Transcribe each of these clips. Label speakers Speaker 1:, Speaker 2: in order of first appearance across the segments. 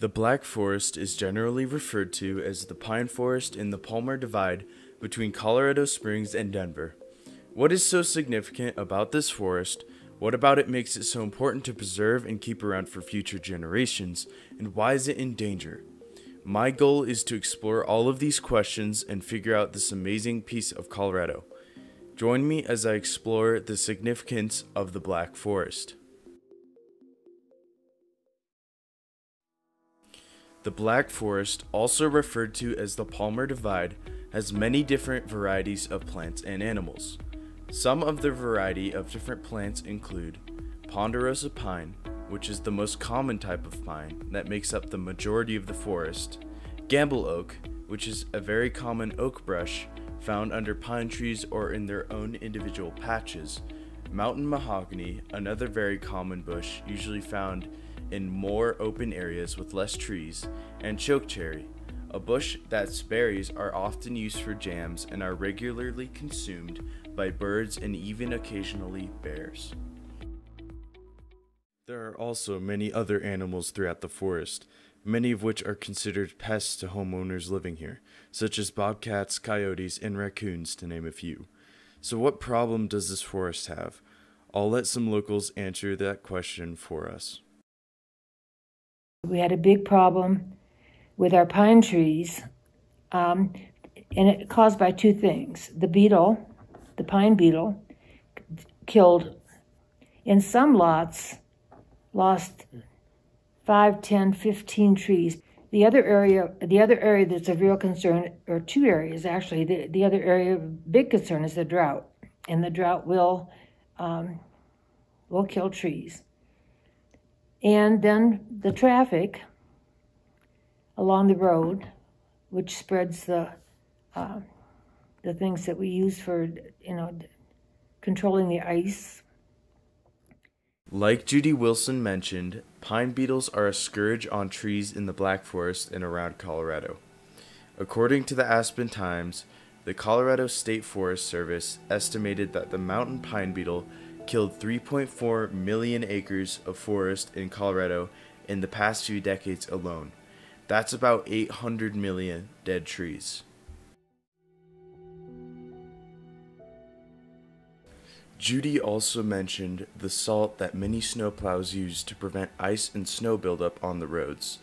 Speaker 1: The Black Forest is generally referred to as the pine forest in the Palmer Divide between Colorado Springs and Denver. What is so significant about this forest? What about it makes it so important to preserve and keep around for future generations? And why is it in danger? My goal is to explore all of these questions and figure out this amazing piece of Colorado. Join me as I explore the significance of the Black Forest. The Black Forest, also referred to as the Palmer Divide, has many different varieties of plants and animals. Some of the variety of different plants include ponderosa pine, which is the most common type of pine that makes up the majority of the forest, gamble oak, which is a very common oak brush found under pine trees or in their own individual patches, mountain mahogany, another very common bush usually found in more open areas with less trees, and chokecherry, a bush that's berries are often used for jams and are regularly consumed by birds and even occasionally bears. There are also many other animals throughout the forest, many of which are considered pests to homeowners living here, such as bobcats, coyotes, and raccoons, to name a few. So what problem does this forest have? I'll let some locals answer that question for us.
Speaker 2: We had a big problem with our pine trees, and it caused by two things. The pine beetle, killed, in some lots, lost 5, 10, 15 trees. The other area that's of real concern, or two areas actually, the other area of big concern is the drought, and the drought will kill trees. And then the traffic along the road, which spreads the things that we use for, controlling the ice.
Speaker 1: Like Judy Wilson mentioned, pine beetles are a scourge on trees in the Black Forest and around Colorado. According to the Aspen Times, the Colorado State Forest Service estimated that the mountain pine beetle killed 3.4 million acres of forest in Colorado in the past few decades alone. That's about 800 million dead trees. Judy also mentioned the salt that many snowplows use to prevent ice and snow buildup on the roads.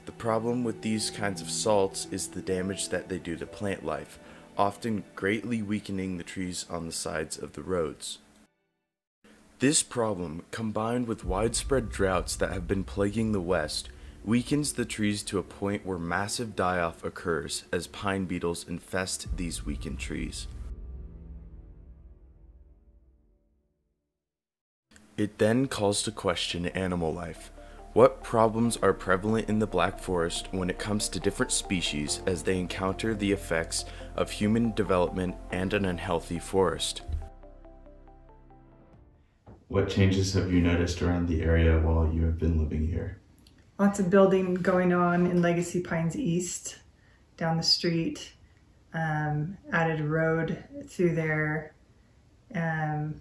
Speaker 1: The problem with these kinds of salts is the damage that they do to plant life, often greatly weakening the trees on the sides of the roads. This problem, combined with widespread droughts that have been plaguing the West, weakens the trees to a point where massive die-off occurs as pine beetles infest these weakened trees. It then calls to question animal life. What problems are prevalent in the Black Forest when it comes to different species as they encounter the effects of human development and an unhealthy forest? What changes have you noticed around the area while you have been living here?
Speaker 3: Lots of building going on in Legacy Pines East, down the street, added a road through there. That's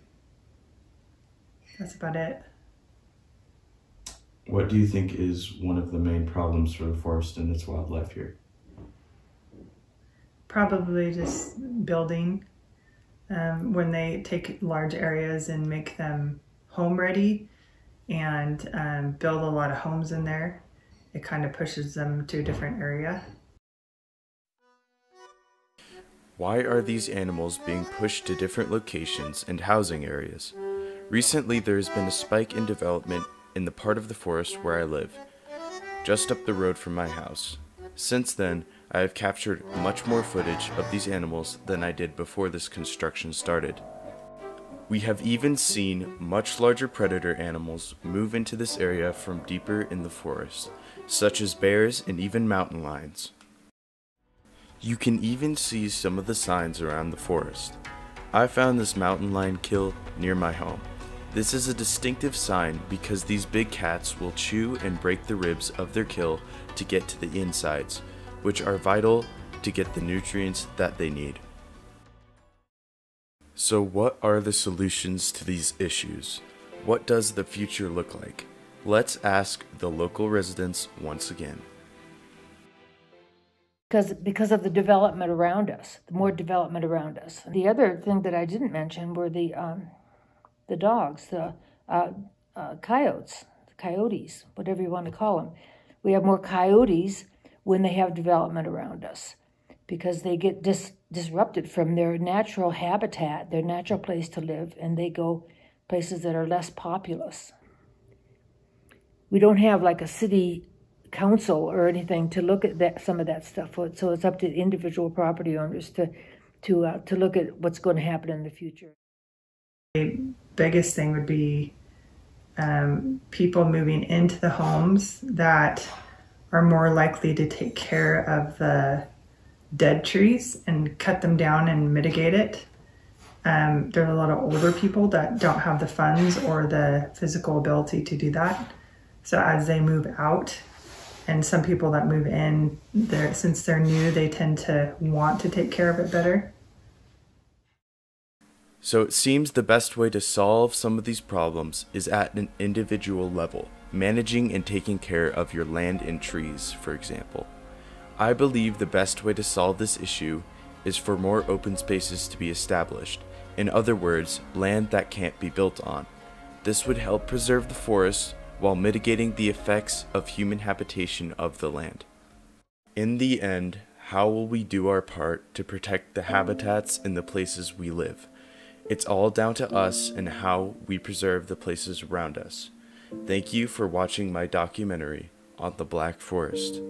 Speaker 3: about it.
Speaker 1: What do you think is one of the main problems for the forest and its wildlife here?
Speaker 3: Probably just building. When they take large areas and make them home ready and build a lot of homes in there, it kind of pushes them to a different area.
Speaker 1: Why are these animals being pushed to different locations and housing areas? Recently, there has been a spike in development in the part of the forest where I live, just up the road from my house. Since then, I have captured much more footage of these animals than I did before this construction started. We have even seen much larger predator animals move into this area from deeper in the forest, such as bears and even mountain lions. You can even see some of the signs around the forest. I found this mountain lion kill near my home. This is a distinctive sign because these big cats will chew and break the ribs of their kill to get to the insides, which are vital to get the nutrients that they need. So what are the solutions to these issues? What does the future look like? Let's ask the local residents once again.
Speaker 2: Because of the development around us, the more development around us. The other thing that I didn't mention were the dogs, the coyotes, whatever you want to call them. We have more coyotes when they have development around us because they get disrupted from their natural habitat, their natural place to live, and they go places that are less populous. We don't have like a city council or anything to look at some of that stuff, so it's up to individual property owners to look at what's going to happen in the future.
Speaker 3: The biggest thing would be people moving into the homes that are more likely to take care of the dead trees and cut them down and mitigate it. There are a lot of older people that don't have the funds or the physical ability to do that. So as they move out, and some people that move in, since they're new, they tend to want to take care of it better.
Speaker 1: So it seems the best way to solve some of these problems is at an individual level, managing and taking care of your land and trees, for example. I believe the best way to solve this issue is for more open spaces to be established. In other words, land that can't be built on. This would help preserve the forest while mitigating the effects of human habitation of the land. In the end, how will we do our part to protect the habitats in the places we live? It's all down to us and how we preserve the places around us. Thank you for watching my documentary on the Black Forest.